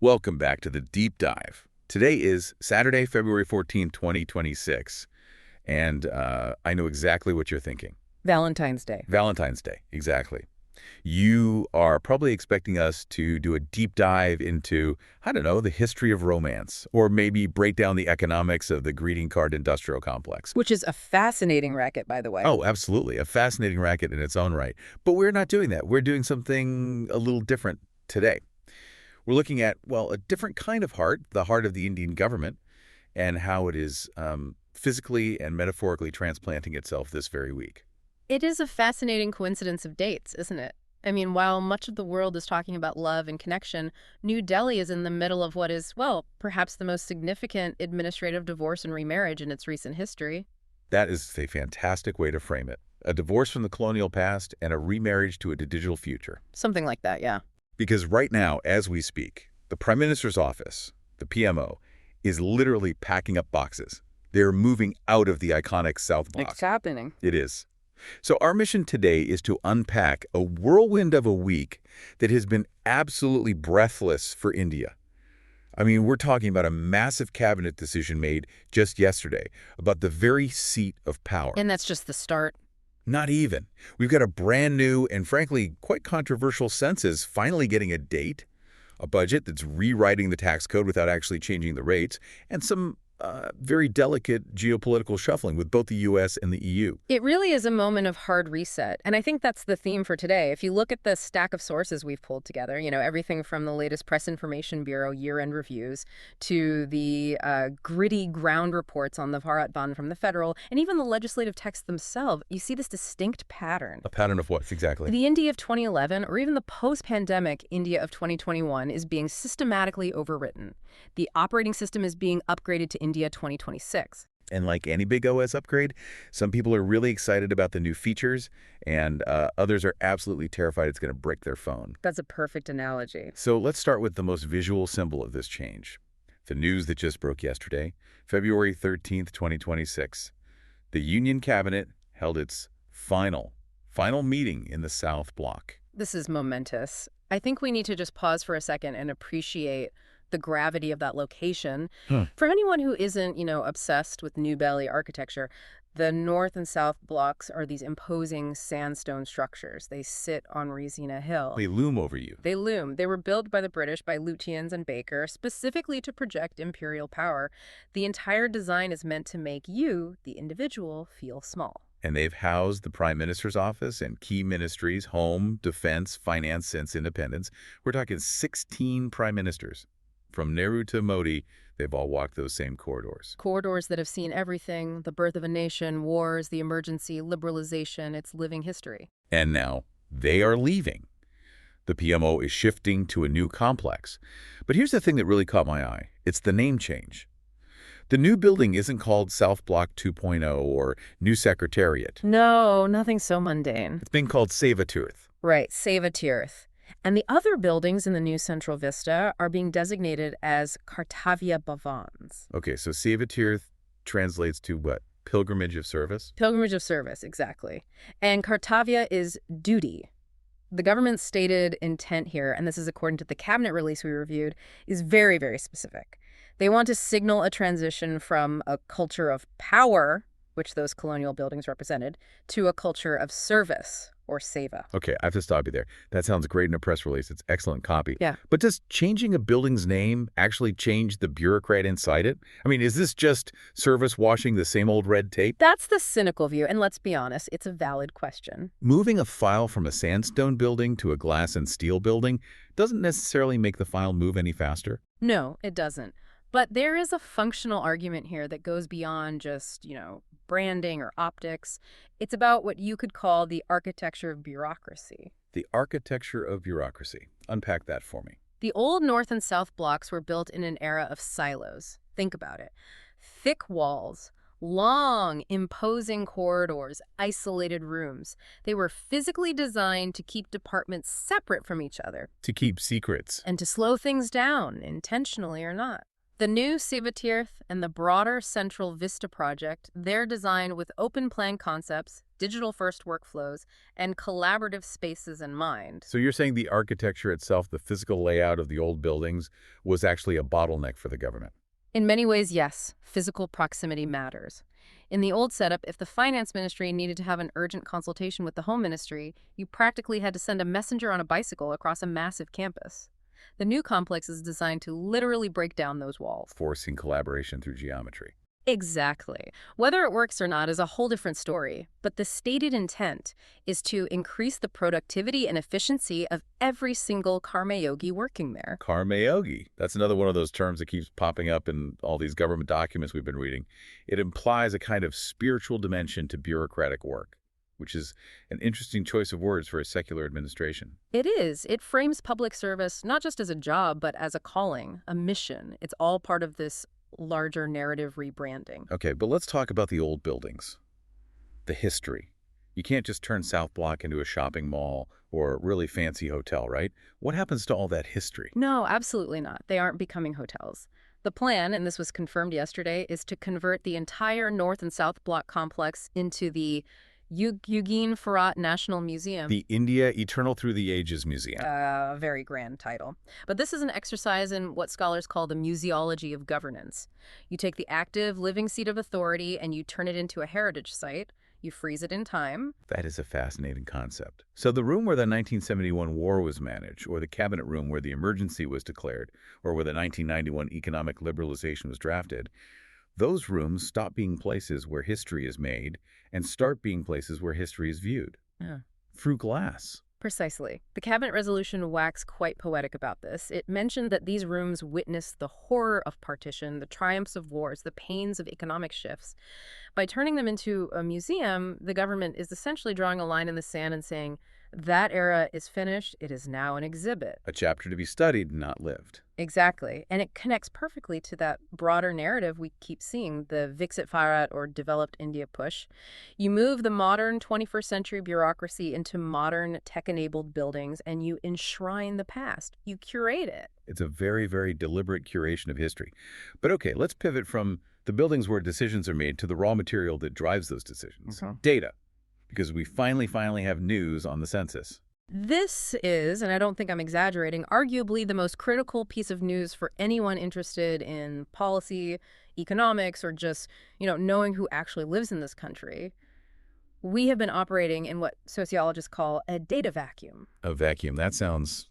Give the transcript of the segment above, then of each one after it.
Welcome back to the Deep Dive. Today is Saturday, February 14, 2026, and I know exactly what you're thinking. Valentine's Day. Valentine's Day, exactly. You are probably expecting us to do a deep dive into, I don't know, the history of romance, or maybe break down the economics of the greeting card industrial complex. Which is a fascinating racket, by the way. Oh, absolutely. A fascinating racket in its own right. But we're not doing that. We're doing something a little different today. We're looking at, well, a different kind of heart, the heart of the Indian government, and how it is physically and metaphorically transplanting itself this very week. It is a fascinating coincidence of dates, isn't it? I mean, while much of the world is talking about love and connection, New Delhi is in the middle of what is, well, perhaps the most significant administrative divorce and remarriage in its recent history. That is a fantastic way to frame it. A divorce from the colonial past and a remarriage to a digital future. Something like that, yeah. Because right now, as we speak, the Prime Minister's office, the PMO, is literally packing up boxes. They're moving out of the iconic South Block. It's happening. It is. So our mission today is to unpack a whirlwind of a week that has been absolutely breathless for India. I mean, we're talking about a massive cabinet decision made just yesterday about the very seat of power. And that's just the start. Not even. We've got a brand new and frankly quite controversial census finally getting a date, a budget that's rewriting the tax code without actually changing the rates, and some very delicate geopolitical shuffling with both the U.S. and the EU. It really is a moment of hard reset, and I think that's the theme for today. If you look at the stack of sources we've pulled together, everything from the latest Press Information Bureau year-end reviews to the gritty ground reports on the Bharat Ban from the federal, and even the legislative texts themselves, you see this distinct pattern. A pattern of what, exactly? The India of 2011, or even the post-pandemic India of 2021, is being systematically overwritten. The operating system is being upgraded to India 2026. And like any big OS upgrade, some people are really excited about the new features, and others are absolutely terrified it's going to break their phone. That's a perfect analogy. So let's start with the most visual symbol of this change. The news that just broke yesterday, February 13th, 2026. The Union Cabinet held its final meeting in the South Block. This is momentous. I think we need to just pause for a second and appreciate the gravity of that location. For anyone who isn't, obsessed with New Delhi architecture, the North and South blocks are these imposing sandstone structures. They sit on Resina Hill. They loom over you. They loom. They were built by the British, by Lutyens and Baker, specifically to project imperial power. The entire design is meant to make you, the individual, feel small. And they've housed the Prime Minister's office and key ministries, home, defense, finance since independence. We're talking 16 prime ministers. From Nehru to Modi, they've all walked those same corridors. Corridors that have seen everything, the birth of a nation, wars, the emergency, liberalization, its living history. And now they are leaving. The PMO is shifting to a new complex. But here's the thing that really caught my eye. It's the name change. The new building isn't called South Block 2.0 or New Secretariat. No, nothing so mundane. It's being called Savatirth. Right, Savatirth. And the other buildings in the new Central Vista are being designated as Kartavya Bhavans. Okay, so Savatirth translates to what? Pilgrimage of service? Pilgrimage of service, exactly. And Kartavya is duty. The government's stated intent here, and this is according to the cabinet release we reviewed, is very, very specific. They want to signal a transition from a culture of power, which those colonial buildings represented, to a culture of service, or seva. Okay, I have to stop you there. That sounds great in a press release. It's excellent copy. Yeah. But does changing a building's name actually change the bureaucrat inside it? I mean, is this just service washing the same old red tape? That's the cynical view, and let's be honest, it's a valid question. Moving a file from a sandstone building to a glass and steel building doesn't necessarily make the file move any faster. No, it doesn't. But there is a functional argument here that goes beyond just, branding or optics. It's about what you could call the architecture of bureaucracy. The architecture of bureaucracy. Unpack that for me. The old North and South blocks were built in an era of silos. Think about it. Thick walls, long, imposing corridors, isolated rooms. They were physically designed to keep departments separate from each other. To keep secrets. And to slow things down, intentionally or not. The new Savatirth and the broader Central Vista project, they're designed with open plan concepts, digital-first workflows, and collaborative spaces in mind. So you're saying the architecture itself, the physical layout of the old buildings, was actually a bottleneck for the government? In many ways, yes, physical proximity matters. In the old setup, if the finance ministry needed to have an urgent consultation with the home ministry, you practically had to send a messenger on a bicycle across a massive campus. The new complex is designed to literally break down those walls. Forcing collaboration through geometry. Exactly. Whether it works or not is a whole different story, but the stated intent is to increase the productivity and efficiency of every single karmayogi working there. Karmayogi. That's another one of those terms that keeps popping up in all these government documents we've been reading. It implies a kind of spiritual dimension to bureaucratic work, which is an interesting choice of words for a secular administration. It is. It frames public service not just as a job, but as a calling, a mission. It's all part of this larger narrative rebranding. Okay, but let's talk about the old buildings, the history. You can't just turn South Block into a shopping mall or a really fancy hotel, right? What happens to all that history? No, absolutely not. They aren't becoming hotels. The plan, and this was confirmed yesterday, is to convert the entire North and South Block complex into the Yugin Farhat National Museum. The India Eternal Through the Ages Museum. A very grand title. But this is an exercise in what scholars call the museology of governance. You take the active, living seat of authority and you turn it into a heritage site. You freeze it in time. That is a fascinating concept. So the room where the 1971 war was managed, or the cabinet room where the emergency was declared, or where the 1991 economic liberalization was drafted, those rooms stop being places where history is made and start being places where history is viewed. Yeah. Through glass. Precisely. The cabinet resolution waxed quite poetic about this. It mentioned that these rooms witnessed the horror of partition, the triumphs of wars, the pains of economic shifts. By turning them into a museum, the government is essentially drawing a line in the sand and saying, that era is finished, it is now an exhibit. A chapter to be studied, not lived. Exactly. And it connects perfectly to that broader narrative we keep seeing, the Viksit Bharat or developed India push. You move the modern 21st century bureaucracy into modern tech-enabled buildings and you enshrine the past. You curate it. It's a very, very deliberate curation of history. But okay, let's pivot from the buildings where decisions are made to the raw material that drives those decisions. Okay. Data. Because we finally have news on the census. This is, and I don't think I'm exaggerating, arguably the most critical piece of news for anyone interested in policy, economics, or just, knowing who actually lives in this country. We have been operating in what sociologists call a data vacuum. A vacuum. That sounds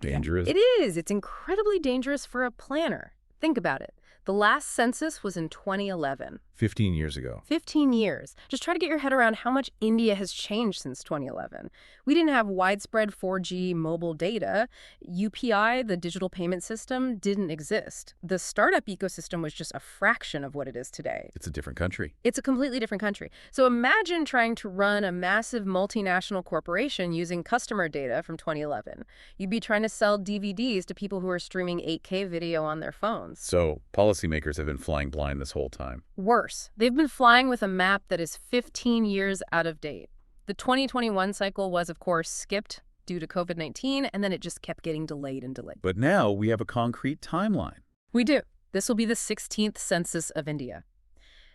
dangerous. Yeah, it is. It's incredibly dangerous for a planner. Think about it. The last census was in 2011. 15 years ago. 15 years. Just try to get your head around how much India has changed since 2011. We didn't have widespread 4G mobile data. UPI, the digital payment system, didn't exist. The startup ecosystem was just a fraction of what it is today. It's a different country. It's a completely different country. So imagine trying to run a massive multinational corporation using customer data from 2011. You'd be trying to sell DVDs to people who are streaming 8K video on their phones. So policymakers have been flying blind this whole time. Worse, they've been flying with a map that is 15 years out of date. The 2021 cycle was, of course, skipped due to COVID-19, and then it just kept getting delayed and delayed. But now we have a concrete timeline. We do. This will be the 16th census of India.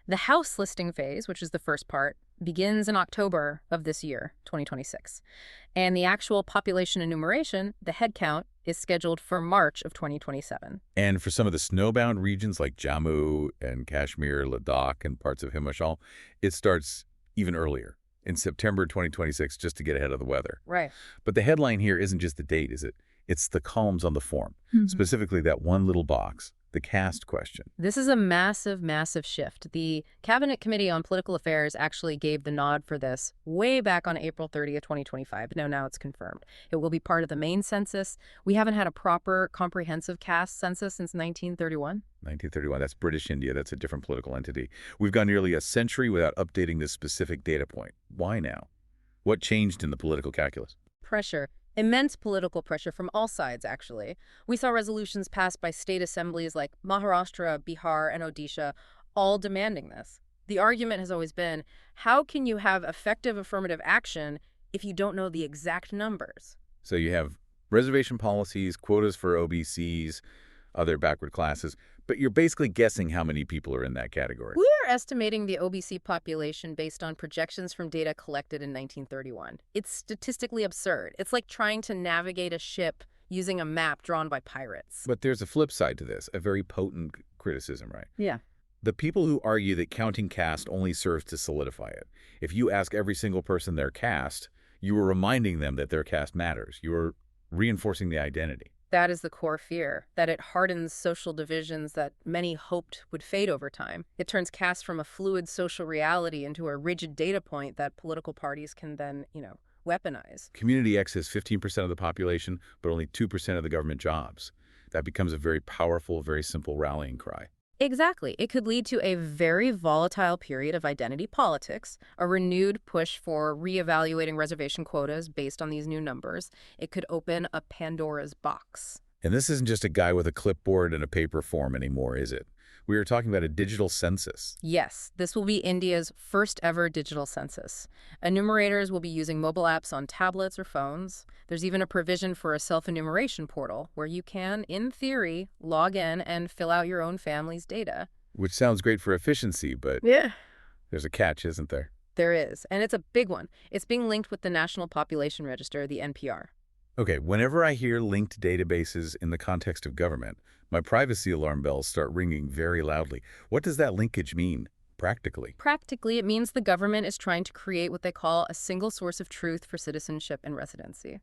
The house listing phase, which is the first part, begins in October of this year, 2026. And the actual population enumeration, the head count, is scheduled for March of 2027. And for some of the snowbound regions like Jammu and Kashmir, Ladakh, and parts of Himachal, it starts even earlier, in September 2026, just to get ahead of the weather. Right. But the headline here isn't just the date, is it? It's the columns on the form, specifically that one little box, the caste question. This is a massive, massive shift. The Cabinet Committee on Political Affairs actually gave the nod for this way back on April 30th, 2025. Now it's confirmed. It will be part of the main census. We haven't had a proper comprehensive caste census since 1931. 1931, that's British India. That's a different political entity. We've gone nearly a century without updating this specific data point. Why now? What changed in the political calculus? Pressure. Immense political pressure from all sides, actually. We saw resolutions passed by state assemblies like Maharashtra, Bihar, and Odisha, all demanding this. The argument has always been, how can you have effective affirmative action if you don't know the exact numbers? So you have reservation policies, quotas for OBCs, other backward classes, but you're basically guessing how many people are in that category. We are estimating the OBC population based on projections from data collected in 1931. It's statistically absurd. It's like trying to navigate a ship using a map drawn by pirates. But there's a flip side to this, a very potent criticism, right? Yeah. The people who argue that counting caste only serves to solidify it. If you ask every single person their caste, you are reminding them that their caste matters. You are reinforcing the identity. That is the core fear, that it hardens social divisions that many hoped would fade over time. It turns caste from a fluid social reality into a rigid data point that political parties can then, weaponize. Community X has 15% of the population, but only 2% of the government jobs. That becomes a very powerful, very simple rallying cry. Exactly. It could lead to a very volatile period of identity politics, a renewed push for reevaluating reservation quotas based on these new numbers. It could open a Pandora's box. And this isn't just a guy with a clipboard and a paper form anymore, is it? We are talking about a digital census. Yes, this will be India's first ever digital census. Enumerators will be using mobile apps on tablets or phones. There's even a provision for a self-enumeration portal where you can, in theory, log in and fill out your own family's data. Which sounds great for efficiency, but Yeah. there's a catch, isn't there? There is, and it's a big one. It's being linked with the National Population Register, the NPR. Okay, whenever I hear linked databases in the context of government, my privacy alarm bells start ringing very loudly. What does that linkage mean, practically? Practically, it means the government is trying to create what they call a single source of truth for citizenship and residency.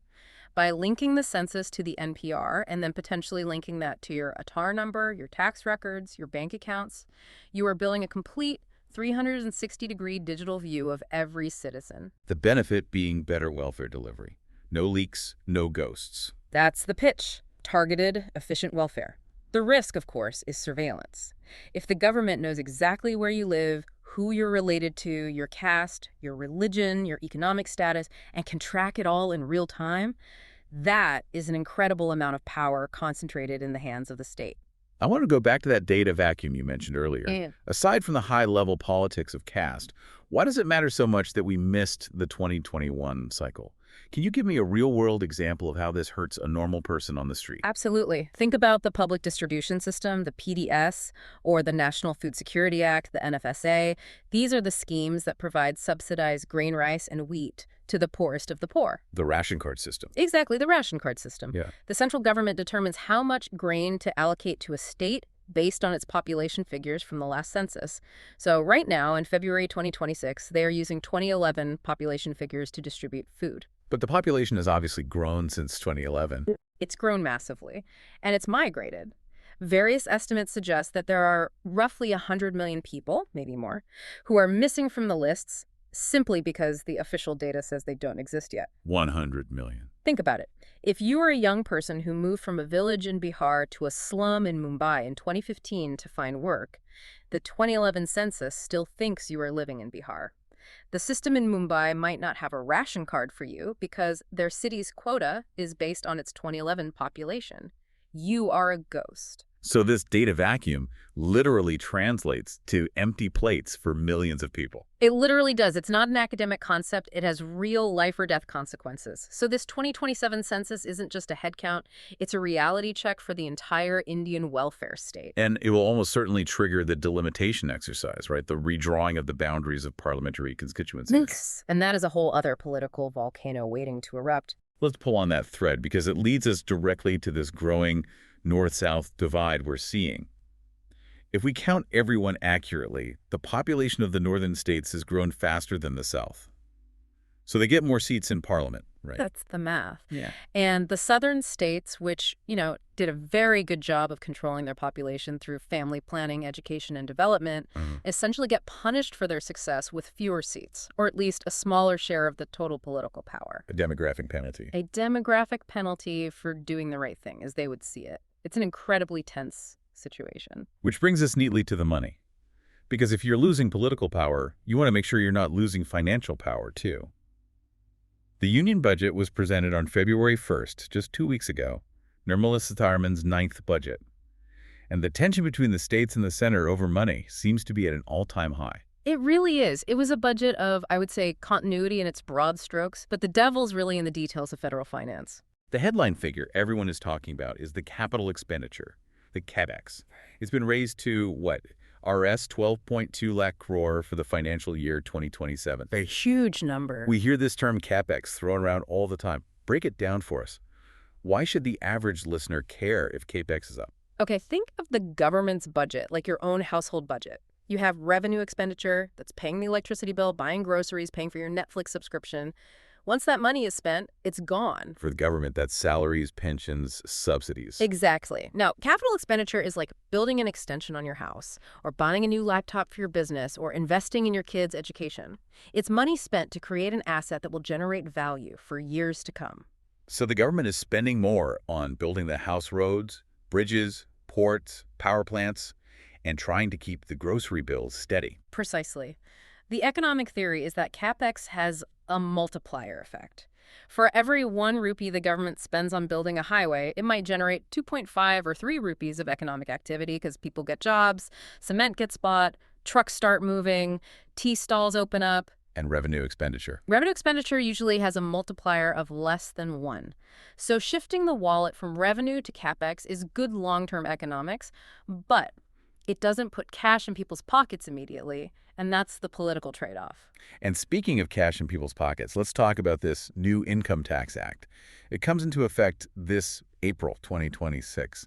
By linking the census to the NPR and then potentially linking that to your Aadhaar number, your tax records, your bank accounts, you are building a complete 360-degree digital view of every citizen. The benefit being better welfare delivery. No leaks, no ghosts. That's the pitch. Targeted, efficient welfare. The risk, of course, is surveillance. If the government knows exactly where you live, who you're related to, your caste, your religion, your economic status, and can track it all in real time, that is an incredible amount of power concentrated in the hands of the state. I want to go back to that data vacuum you mentioned earlier. Yeah. Aside from the high-level politics of caste, why does it matter so much that we missed the 2021 cycle? Can you give me a real-world example of how this hurts a normal person on the street? Absolutely. Think about the public distribution system, the PDS, or the National Food Security Act, the NFSA. These are the schemes that provide subsidized grain, rice, and wheat to the poorest of the poor. The ration card system. Exactly, the ration card system. Yeah. The central government determines how much grain to allocate to a state based on its population figures from the last census. So right now, in February 2026, they are using 2011 population figures to distribute food. But the population has obviously grown since 2011. It's grown massively, and it's migrated. Various estimates suggest that there are roughly 100 million people, maybe more, who are missing from the lists simply because the official data says they don't exist yet. 100 million. Think about it. If you are a young person who moved from a village in Bihar to a slum in Mumbai in 2015 to find work, the 2011 census still thinks you are living in Bihar. The system in Mumbai might not have a ration card for you because their city's quota is based on its 2011 population. You are a ghost. So this data vacuum literally translates to empty plates for millions of people. It literally does. It's not an academic concept. It has real life or death consequences. So this 2027 census isn't just a head count. It's a reality check for the entire Indian welfare state. And it will almost certainly trigger the delimitation exercise, right? The redrawing of the boundaries of parliamentary constituencies. And that is a whole other political volcano waiting to erupt. Let's pull on that thread because it leads us directly to this growing north-south divide we're seeing. If we count everyone accurately, the population of the northern states has grown faster than the south. So they get more seats in parliament, right? That's the math. Yeah. And the southern states, which, did a very good job of controlling their population through family planning, education, and development, essentially get punished for their success with fewer seats, or at least a smaller share of the total political power. A demographic penalty. A demographic penalty for doing the right thing, as they would see it. It's an incredibly tense situation. Which brings us neatly to the money. Because if you're losing political power, you want to make sure you're not losing financial power, too. The union budget was presented on February 1st, just 2 weeks ago, Nirmala Sitharaman's 9th budget. And the tension between the states and the center over money seems to be at an all-time high. It really is. It was a budget of, I would say, continuity in its broad strokes, but the devil's really in the details of federal finance. The headline figure everyone is talking about is the capital expenditure, the capex. It's been raised to, what, Rs 12.2 lakh crore for the financial year 2027. A huge number. We hear this term capex thrown around all the time. Break it down for us. Why should the average listener care if capex is up? Okay, think of the government's budget like your own household budget. You have revenue expenditure that's paying the electricity bill, buying groceries, paying for your Netflix subscription. Once that money is spent, it's gone. For the government, that's salaries, pensions, subsidies. Exactly. Now, capital expenditure is like building an extension on your house, or buying a new laptop for your business, or investing in your kids' education. It's money spent to create an asset that will generate value for years to come. So the government is spending more on building the house roads, bridges, ports, power plants, and trying to keep the grocery bills steady. Precisely. The economic theory is that capex has a multiplier effect. For every 1 rupee the government spends on building a highway, it might generate 2.5 or 3 rupees of economic activity because people get jobs, cement gets bought, trucks start moving, tea stalls open up. And revenue expenditure. Revenue expenditure usually has a multiplier of less than 1. So shifting the wallet from revenue to capex is good long-term economics, but it doesn't put cash in people's pockets immediately, and that's the political trade-off. And speaking of cash in people's pockets, let's talk about this new Income Tax Act. It comes into effect this April 2026.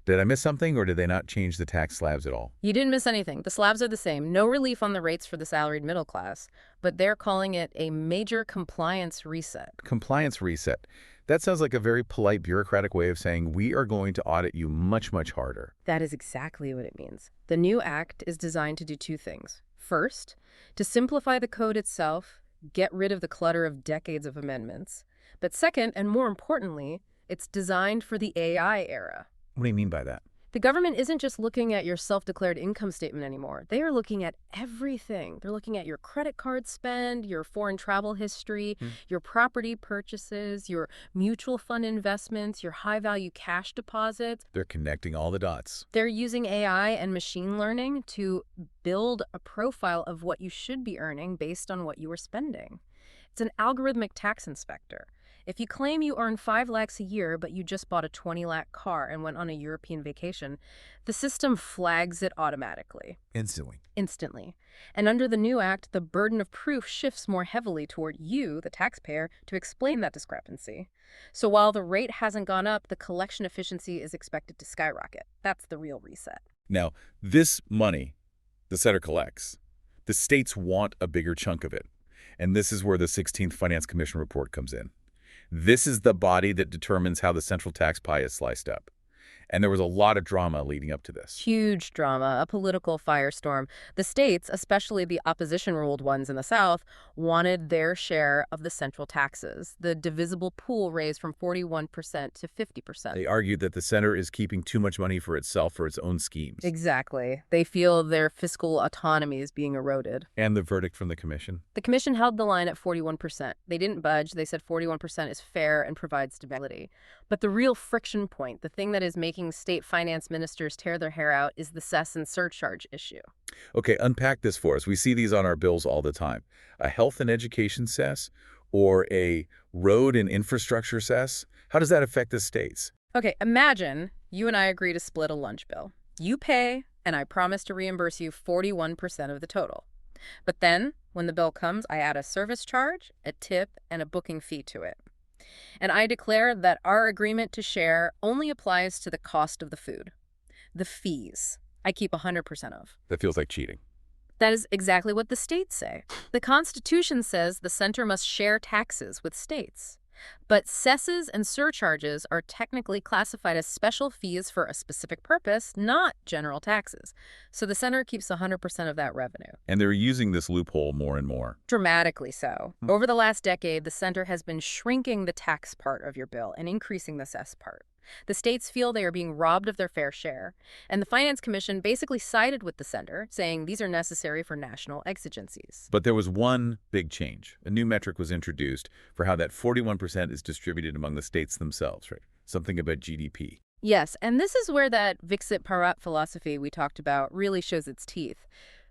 Did I miss something, or did they not change the tax slabs at all? You didn't miss anything. The slabs are the same. No relief on the rates for the salaried middle class, but they're calling it a major compliance reset. Compliance reset. That sounds like a very polite bureaucratic way of saying we are going to audit you much, much harder. That is exactly what it means. The new act is designed to do 2 things. First, to simplify the code itself, get rid of the clutter of decades of amendments. But second, and more importantly, it's designed for the AI era. What do you mean by that? The government isn't just looking at your self-declared income statement anymore. They are looking at everything. They're looking at your credit card spend, your foreign travel history, your property purchases, your mutual fund investments, your high-value cash deposits. They're connecting all the dots. They're using AI and machine learning to build a profile of what you should be earning based on what you are spending. It's an algorithmic tax inspector. If you claim you earn 5 lakhs a year, but you just bought a 20 lakh car and went on a European vacation, the system flags it automatically. Instantly. And under the new act, the burden of proof shifts more heavily toward you, the taxpayer, to explain that discrepancy. So while the rate hasn't gone up, the collection efficiency is expected to skyrocket. That's the real reset. Now, this money the center collects, the states want a bigger chunk of it. And this is where the 16th Finance Commission report comes in. This is the body that determines how the central tax pie is sliced up. And there was a lot of drama leading up to this. Huge drama, a political firestorm. The states, especially the opposition-ruled ones in the South, wanted their share of the central taxes. The divisible pool raised from 41% to 50%. They argued that the center is keeping too much money for itself for its own schemes. Exactly. They feel their fiscal autonomy is being eroded. And the verdict from the commission? The commission held the line at 41%. They didn't budge. They said 41% is fair and provides stability. But the real friction point, the thing that is making state finance ministers tear their hair out, is the cess and surcharge issue. Okay, unpack this for us. We see these on our bills all the time. A health and education cess or a road and infrastructure cess? How does that affect the states? Okay, imagine you and I agree to split a lunch bill. You pay, and I promise to reimburse you 41% of the total. But then, when the bill comes, I add a service charge, a tip, and a booking fee to it. And I declare that our agreement to share only applies to the cost of the food. The fees, I keep 100% of. That feels like cheating. That is exactly what the states say. The Constitution says the center must share taxes with states. But cesses and surcharges are technically classified as special fees for a specific purpose, not general taxes. So the center keeps 100% of that revenue. And they're using this loophole more and more. Dramatically so. Over the last decade, the center has been shrinking the tax part of your bill and increasing the cess part. The states feel they are being robbed of their fair share, and the Finance Commission basically sided with the center, saying these are necessary for national exigencies. But there was one big change. A new metric was introduced for how that 41% is distributed among the states themselves, right? Something about GDP. Yes, and this is where that Viksit Bharat philosophy we talked about really shows its teeth.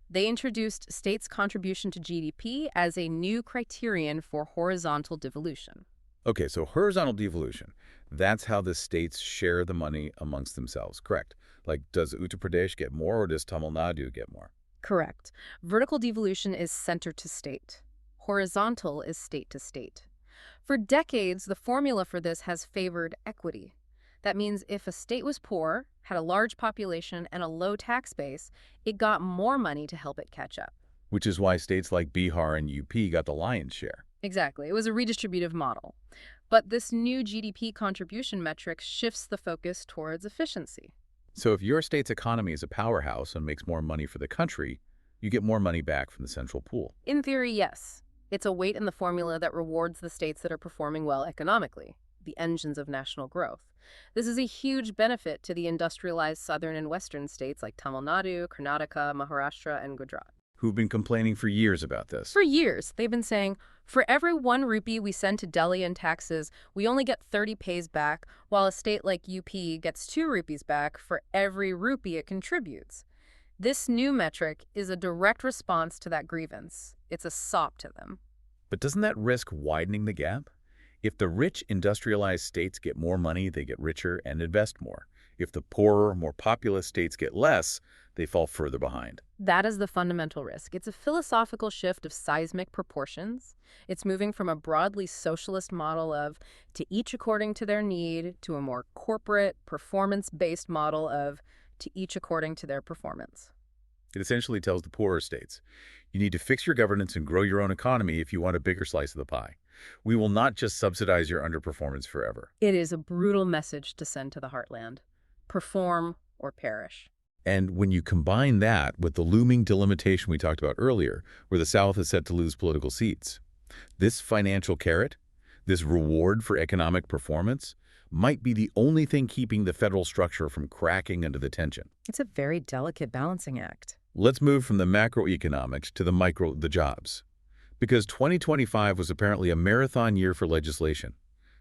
They introduced states' contribution to GDP as a new criterion for horizontal devolution. Okay, so horizontal devolution. That's how the states share the money amongst themselves, correct? Like, does Uttar Pradesh get more or does Tamil Nadu get more? Correct. Vertical devolution is center to state. Horizontal is state to state. For decades, the formula for this has favored equity. That means if a state was poor, had a large population, and a low tax base, it got more money to help it catch up. Which is why states like Bihar and UP got the lion's share. Exactly. It was a redistributive model. But this new GDP contribution metric shifts the focus towards efficiency. So if your state's economy is a powerhouse and makes more money for the country, you get more money back from the central pool. In theory, yes. It's a weight in the formula that rewards the states that are performing well economically, the engines of national growth. This is a huge benefit to the industrialized southern and western states like Tamil Nadu, Karnataka, Maharashtra, and Gujarat. Who've been complaining for years about this. For years, they've been saying, for every 1 rupee we send to Delhi in taxes, we only get 30 pays back, while a state like UP gets 2 rupees back for every rupee it contributes. This new metric is a direct response to that grievance. It's a sop to them. But doesn't that risk widening the gap? If the rich industrialized states get more money, they get richer and invest more. If the poorer, more populous states get less, they fall further behind. That is the fundamental risk. It's a philosophical shift of seismic proportions. It's moving from a broadly socialist model of to each according to their need to a more corporate, performance-based model of to each according to their performance. It essentially tells the poorer states, you need to fix your governance and grow your own economy if you want a bigger slice of the pie. We will not just subsidize your underperformance forever. It is a brutal message to send to the heartland. Perform or perish. And when you combine that with the looming delimitation we talked about earlier, where the South is set to lose political seats, this financial carrot, this reward for economic performance, might be the only thing keeping the federal structure from cracking under the tension. It's a very delicate balancing act. Let's move from the macroeconomics to the micro, the jobs. Because 2025 was apparently a marathon year for legislation.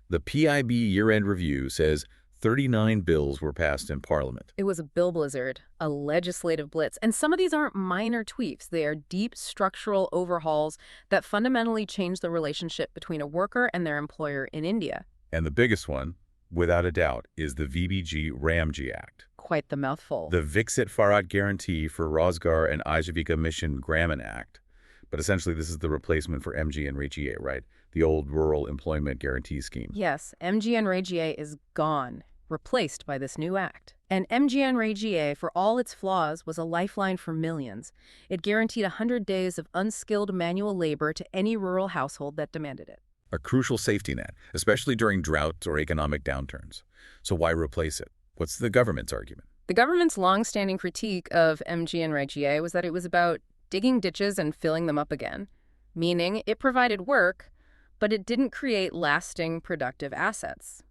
The PIB year-end review says 39 bills were passed in Parliament. It was a bill blizzard, a legislative blitz, and some of these aren't minor tweaks. They are deep structural overhauls that fundamentally change the relationship between a worker and their employer in India. And the biggest one, without a doubt, is the VBG Ramji Act. Quite the mouthful. The Viksit Bharat Guarantee for Rozgar and Ajivika Mission Gramin Act. But essentially, this is the replacement for MGNREGA, right? The old Rural Employment Guarantee Scheme. Yes, MGNREGA is gone, replaced by this new act. And MGNREGA, for all its flaws, was a lifeline for millions. It guaranteed 100 days of unskilled manual labor to any rural household that demanded it. A crucial safety net, especially during droughts or economic downturns. So why replace it? What's the government's argument? The government's long-standing critique of MGNREGA was that it was about digging ditches and filling them up again, meaning it provided work, but it didn't create lasting productive assets.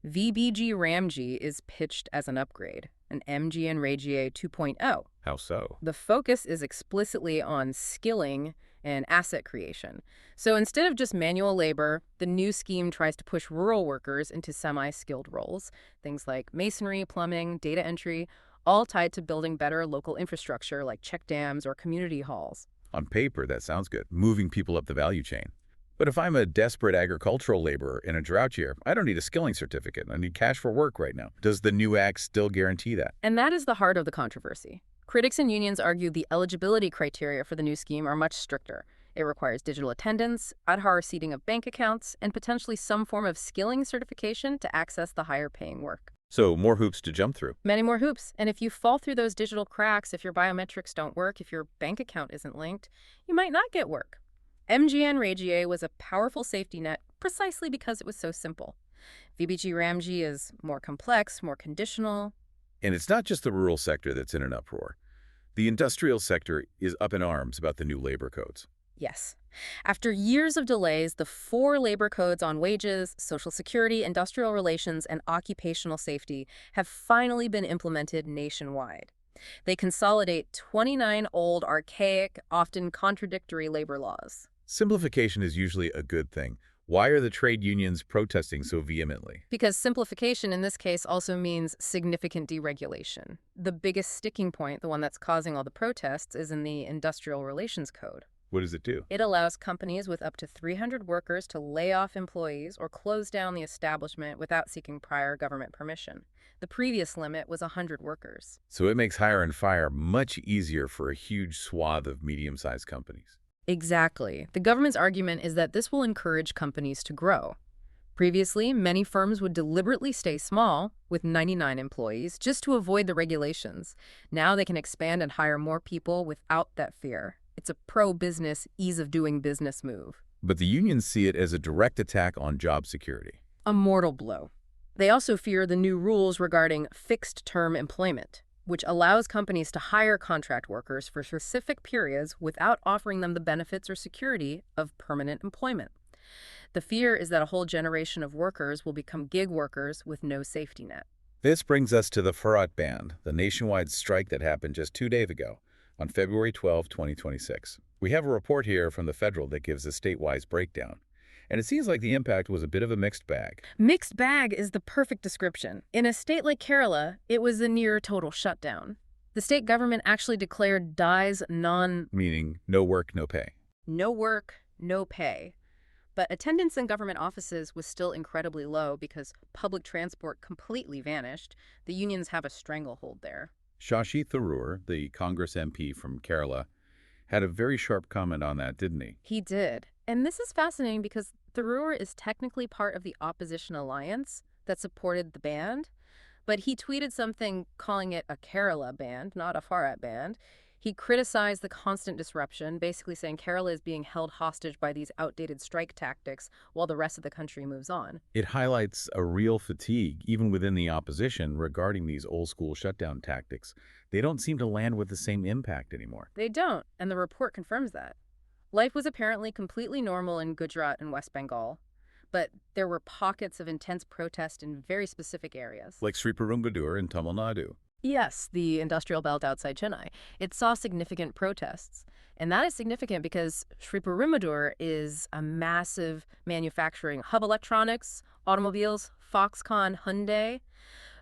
VBG Ramji is pitched as an upgrade, an MGNREGA 2.0. How so? The focus is explicitly on skilling and asset creation. So instead of just manual labor, the new scheme tries to push rural workers into semi-skilled roles, things like masonry, plumbing, data entry, all tied to building better local infrastructure like check dams or community halls. On paper, that sounds good, moving people up the value chain. But if I'm a desperate agricultural laborer in a drought year, I don't need a skilling certificate. I need cash for work right now. Does the new act still guarantee that? And that is the heart of the controversy. Critics and unions argue the eligibility criteria for the new scheme are much stricter. It requires digital attendance, Aadhaar seeding of bank accounts, and potentially some form of skilling certification to access the higher-paying work. So more hoops to jump through. Many more hoops. And if you fall through those digital cracks, if your biometrics don't work, if your bank account isn't linked, you might not get work. MGNREGA was a powerful safety net precisely because it was so simple. VBG Ramji is more complex, more conditional. And it's not just the rural sector that's in an uproar. The industrial sector is up in arms about the new labor codes. Yes. After years of delays, the 4 labor codes on wages, Social Security, industrial relations, and occupational safety have finally been implemented nationwide. They consolidate 29 old, archaic, often contradictory labor laws. Simplification is usually a good thing. Why are the trade unions protesting so vehemently? Because simplification in this case also means significant deregulation. The biggest sticking point, the one that's causing all the protests, is in the Industrial Relations Code. What does it do? It allows companies with up to 300 workers to lay off employees or close down the establishment without seeking prior government permission. The previous limit was 100 workers. So it makes hire and fire much easier for a huge swath of medium-sized companies. Exactly. The government's argument is that this will encourage companies to grow. Previously, many firms would deliberately stay small, with 99 employees, just to avoid the regulations. Now they can expand and hire more people without that fear. It's a pro-business, ease-of-doing business move. But the unions see it as a direct attack on job security. A mortal blow. They also fear the new rules regarding fixed-term employment, which allows companies to hire contract workers for specific periods without offering them the benefits or security of permanent employment. The fear is that a whole generation of workers will become gig workers with no safety net. This brings us to the Farhat Band, the nationwide strike that happened just 2 days ago, on February 12, 2026. We have a report here from the federal that gives a statewide breakdown. And it seems like the impact was a bit of a mixed bag. Mixed bag is the perfect description. In a state like Kerala, it was a near total shutdown. The state government actually declared DIE's Meaning no work, no pay. no work, no pay. But attendance in government offices was still incredibly low because public transport completely vanished. The unions have a stranglehold there. Shashi Tharoor, the Congress MP from Kerala, had a very sharp comment on that, didn't he? He did. And this is fascinating because Tharoor is technically part of the opposition alliance that supported the band, but he tweeted something calling it a Kerala band, not a Farhat band. He criticized the constant disruption, basically saying Kerala is being held hostage by these outdated strike tactics while the rest of the country moves on. It highlights a real fatigue, even within the opposition, regarding these old-school shutdown tactics. They don't seem to land with the same impact anymore. They don't, and the report confirms that. Life was apparently completely normal in Gujarat and West Bengal, but there were pockets of intense protest in very specific areas. Like Sriperumbudur in Tamil Nadu. Yes, the industrial belt outside Chennai. It saw significant protests. And that is significant because Sriperumbudur is a massive manufacturing hub. Electronics, automobiles, Foxconn, Hyundai.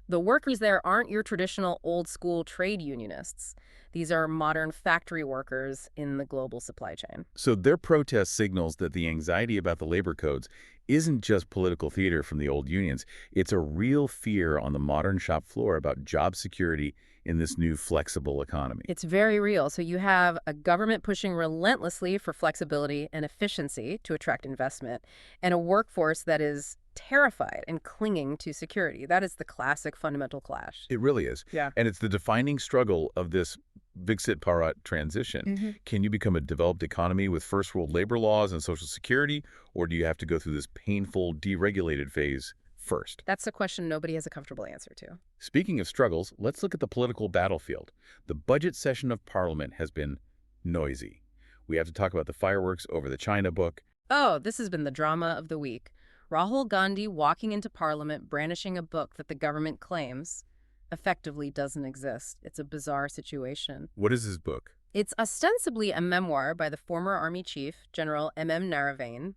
The workers there aren't your traditional old-school trade unionists. These are modern factory workers in the global supply chain. So their protest signals that the anxiety about the labor codes isn't just political theater from the old unions. It's a real fear on the modern shop floor about job security in this new flexible economy. It's very real. So you have a government pushing relentlessly for flexibility and efficiency to attract investment, and a workforce that is terrified and clinging to security. That is the classic fundamental clash. It really is. Yeah. And it's the defining struggle of this Viksit Bharat transition. Can you become a developed economy with first world labor laws and social security, or do you have to go through this painful, deregulated phase first? That's a question nobody has a comfortable answer to. Speaking of struggles, let's look at the political battlefield. The budget session of Parliament has been noisy. We have to talk about the fireworks over the China book. Oh, this has been the drama of the week. Rahul Gandhi walking into Parliament brandishing a book that the government claims effectively doesn't exist. It's a bizarre situation. What is his book? It's ostensibly a memoir by the former Army Chief, General M.M. Naravane.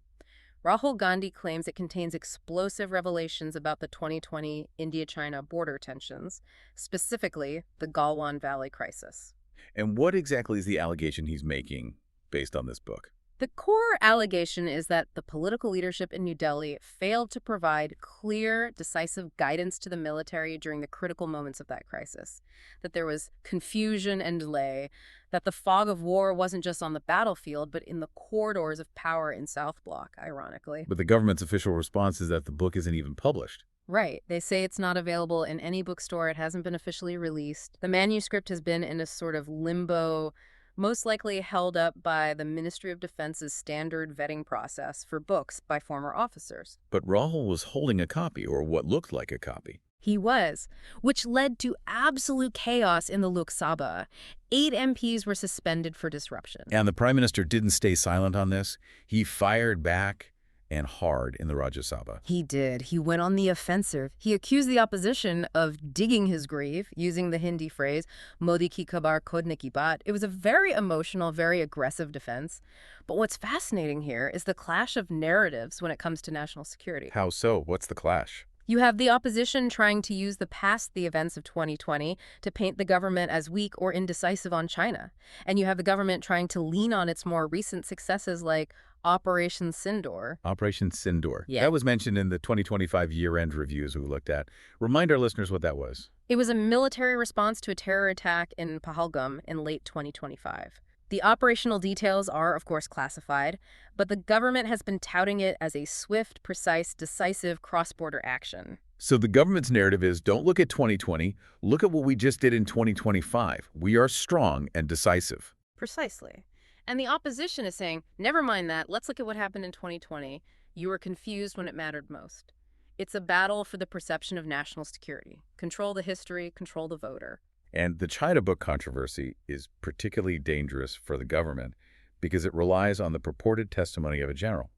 Rahul Gandhi claims it contains explosive revelations about the 2020 India-China border tensions, specifically the Galwan Valley crisis. And what exactly is the allegation he's making based on this book? The core allegation is that the political leadership in New Delhi failed to provide clear, decisive guidance to the military during the critical moments of that crisis, that there was confusion and delay, that the fog of war wasn't just on the battlefield, but in the corridors of power in South Bloc, ironically. But the government's official response is that the book isn't even published. Right. They say it's not available in any bookstore. It hasn't been officially released. The manuscript has been in a sort of limbo, most likely held up by the Ministry of Defense's standard vetting process for books by former officers. But Rahul was holding a copy, or what looked like a copy. He was, which led to absolute chaos in the Lok Sabha. 8 MPs were suspended for disruption. And the Prime Minister didn't stay silent on this. He fired back, and hard, in the Rajya Sabha. He did. He went on the offensive. He accused the opposition of digging his grave, using the Hindi phrase, Modi ki khabar khodne ki baat. It was a very emotional, very aggressive defense. But what's fascinating here is the clash of narratives when it comes to national security. How so? What's the clash? You have the opposition trying to use the events of 2020 to paint the government as weak or indecisive on China. And you have the government trying to lean on its more recent successes like Operation Sindoor. Operation Sindoor. Yeah. That was mentioned in the 2025 year-end reviews we looked at. Remind our listeners what that was. It was a military response to a terror attack in Pahalgam in late 2025. The operational details are, of course, classified, but the government has been touting it as a swift, precise, decisive cross-border action. So the government's narrative is, don't look at 2020, look at what we just did in 2025. We are strong and decisive. Precisely. And the opposition is saying, never mind that, let's look at what happened in 2020. You were confused when it mattered most. It's a battle for the perception of national security. Control the history, control the voter. And the China book controversy is particularly dangerous for the government because it relies on the purported testimony of a general.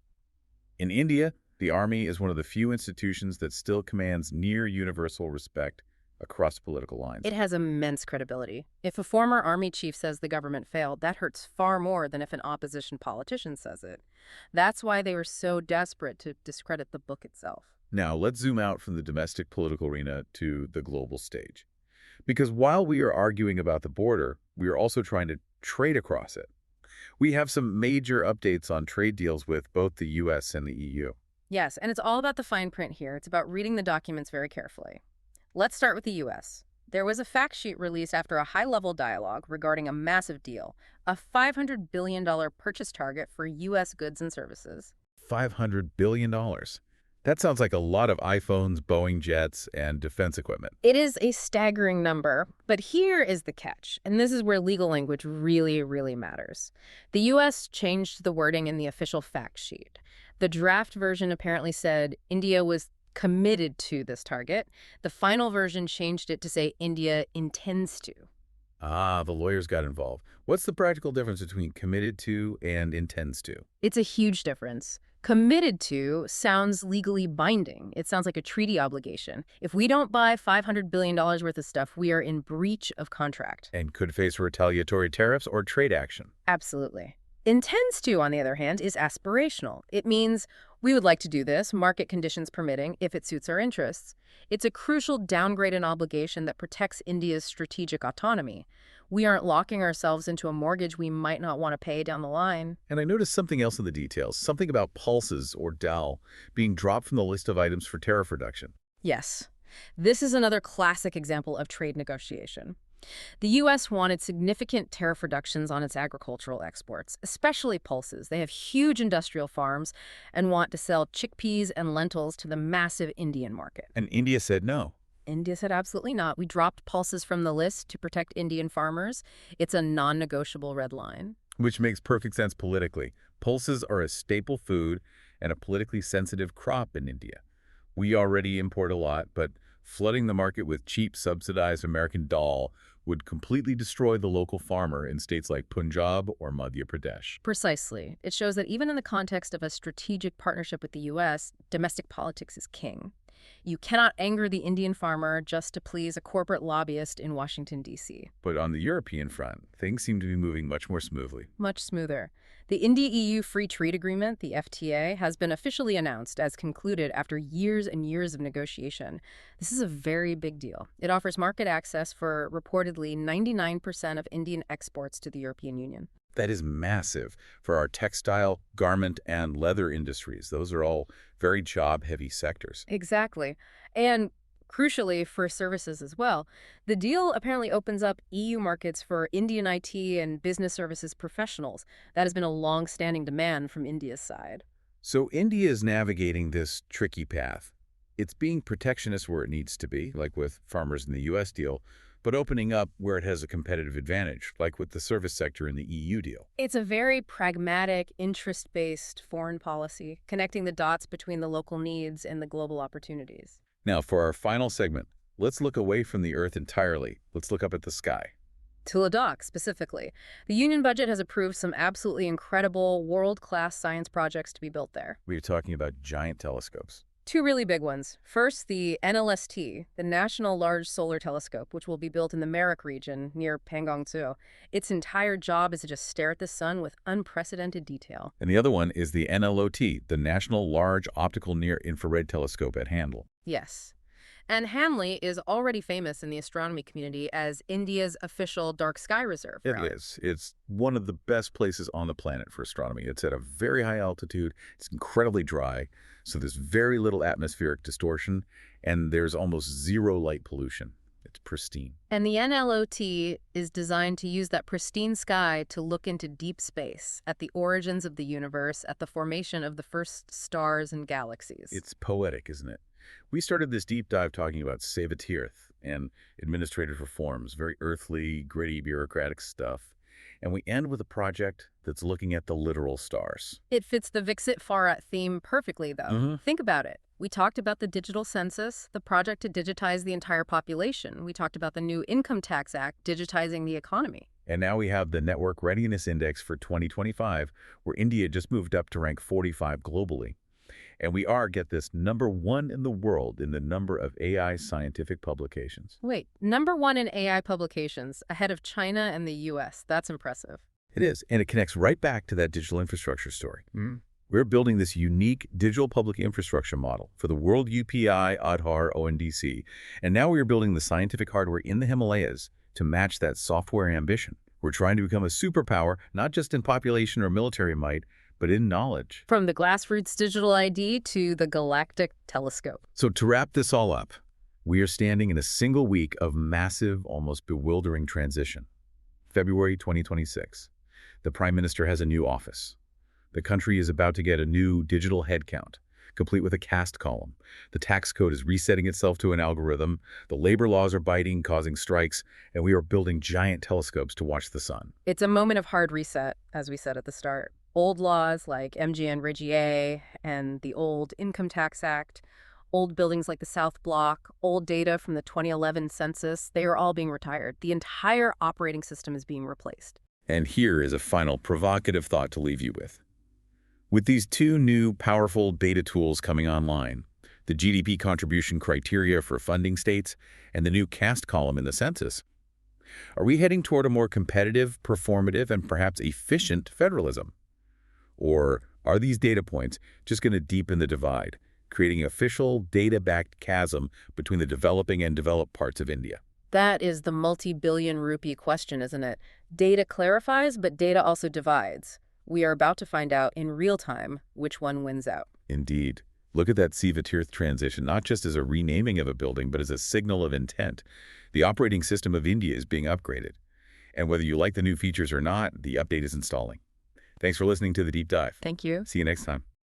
In India, the army is one of the few institutions that still commands near universal respect across political lines. It has immense credibility. If a former army chief says the government failed, that hurts far more than if an opposition politician says it. That's why they were so desperate to discredit the book itself. Now, let's zoom out from the domestic political arena to the global stage. Because while we are arguing about the border, we are also trying to trade across it. We have some major updates on trade deals with both the U.S. and the EU. Yes, and it's all about the fine print here. It's about reading the documents very carefully. Let's start with the U.S. There was a fact sheet released after a high-level dialogue regarding a massive deal, a $500 billion purchase target for U.S. goods and services. $500 billion. That sounds like a lot of iPhones, Boeing jets, and defense equipment. It is a staggering number, but here is the catch, and this is where legal language really, really matters. The U.S. changed the wording in the official fact sheet. The draft version apparently said India was committed to this target. The final version changed it to say India intends to. Ah, the lawyers got involved. What's the practical difference between committed to and intends to? It's a huge difference. Committed to sounds legally binding. It sounds like a treaty obligation. If we don't buy $500 billion worth of stuff, we are in breach of contract. And could face retaliatory tariffs or trade action. Absolutely. Intends to, on the other hand, is aspirational. It means we would like to do this, market conditions permitting, if it suits our interests. It's a crucial downgrade in obligation that protects India's strategic autonomy. We aren't locking ourselves into a mortgage we might not want to pay down the line. And I noticed something else in the details, something about pulses or dal being dropped from the list of items for tariff reduction. Yes. This is another classic example of trade negotiation. The U.S. wanted significant tariff reductions on its agricultural exports, especially pulses. They have huge industrial farms and want to sell chickpeas and lentils to the massive Indian market. And India said no. India said absolutely not. We dropped pulses from the list to protect Indian farmers. It's a non-negotiable red line. Which makes perfect sense politically. Pulses are a staple food and a politically sensitive crop in India. We already import a lot, but flooding the market with cheap, subsidized American dal would completely destroy the local farmer in states like Punjab or Madhya Pradesh. Precisely. It shows that even in the context of a strategic partnership with the U.S., domestic politics is king. You cannot anger the Indian farmer just to please a corporate lobbyist in Washington, D.C. But on the European front, things seem to be moving much more smoothly. Much smoother. The India-EU Free Trade Agreement, the FTA, has been officially announced as concluded after years and years of negotiation. This is a very big deal. It offers market access for reportedly 99% of Indian exports to the European Union. That is massive for our textile, garment, and leather industries. Those are all very job-heavy sectors. Exactly. And crucially for services as well. The deal apparently opens up EU markets for Indian IT and business services professionals. That has been a long-standing demand from India's side. So India is navigating this tricky path. It's being protectionist where it needs to be, like with farmers in the U.S. deal, but opening up where it has a competitive advantage, like with the service sector in the EU deal. It's a very pragmatic, interest-based foreign policy, connecting the dots between the local needs and the global opportunities. Now, for our final segment, let's look away from the Earth entirely. Let's look up at the sky. To Ladakh, specifically. The Union budget has approved some absolutely incredible, world-class science projects to be built there. We're talking about giant telescopes. Two really big ones. First, the NLST, the National Large Solar Telescope, which will be built in the Merak region near Pangong-tso. Its entire job is to just stare at the sun with unprecedented detail. And the other one is the NLOT, the National Large Optical Near-Infrared Telescope at Handel. Yes. And Hanley is already famous in the astronomy community as India's official dark sky reserve. It is. It's one of the best places on the planet for astronomy. It's at a very high altitude. It's incredibly dry, so there's very little atmospheric distortion, and there's almost zero light pollution. It's pristine. And the NLOT is designed to use that pristine sky to look into deep space, at the origins of the universe, at the formation of the first stars and galaxies. It's poetic, isn't it? We started this deep dive talking about Sevatirth and administrative reforms, very earthly, gritty, bureaucratic stuff. And we end with a project that's looking at the literal stars. It fits the Viksit Bharat theme perfectly, though. Think about it. We talked about the digital census, the project to digitize the entire population. We talked about the new Income Tax Act, digitizing the economy. And now we have the Network Readiness Index for 2025, where India just moved up to rank 45 globally. And we are, get this, #1 in the world in the number of AI scientific publications. Wait, #1 in AI publications, ahead of China and the US. That's impressive. It is, and it connects right back to that digital infrastructure story. We're building this unique digital public infrastructure model for the World UPI, Aadhaar, ONDC, and now we are building the scientific hardware in the Himalayas to match that software ambition. We're trying to become a superpower, not just in population or military might, but in knowledge. From the grassroots digital ID to the galactic telescope. So to wrap this all up, we are standing in a single week of massive, almost bewildering transition. February 2026. The Prime Minister has a new office. The country is about to get a new digital headcount, complete with a caste column. The tax code is resetting itself to an algorithm. The labor laws are biting, causing strikes, and we are building giant telescopes to watch the sun. It's a moment of hard reset, as we said at the start. Old laws like MGN-RIGI and the old Income Tax Act, old buildings like the South Block, old data from the 2011 census, they are all being retired. The entire operating system is being replaced. And here is a final provocative thought to leave you with. With these two new powerful data tools coming online, the GDP contribution criteria for funding states and the new caste column in the census, are we heading toward a more competitive, performative, and perhaps efficient federalism? Or are these data points just going to deepen the divide, creating an official data-backed chasm between the developing and developed parts of India? That is the multi-billion rupee question, isn't it? Data clarifies, but data also divides. We are about to find out in real time which one wins out. Indeed. Look at that Sevatirth transition, not just as a renaming of a building, but as a signal of intent. The operating system of India is being upgraded. And whether you like the new features or not, the update is installing. Thanks for listening to The Deep Dive. Thank you. See you next time.